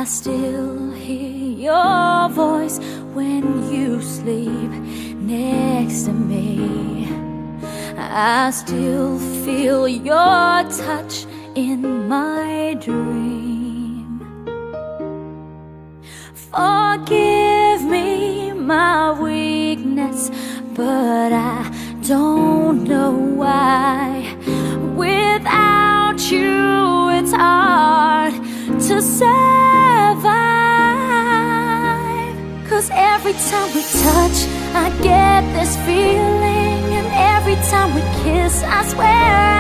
I still hear your voice when you sleep next to me. I still feel your touch in my dream. Forgive me my weakness, but I don't know why. Without you it's hard to survive. 'Cause every time we touch I get this feeling, and every time we kiss I swear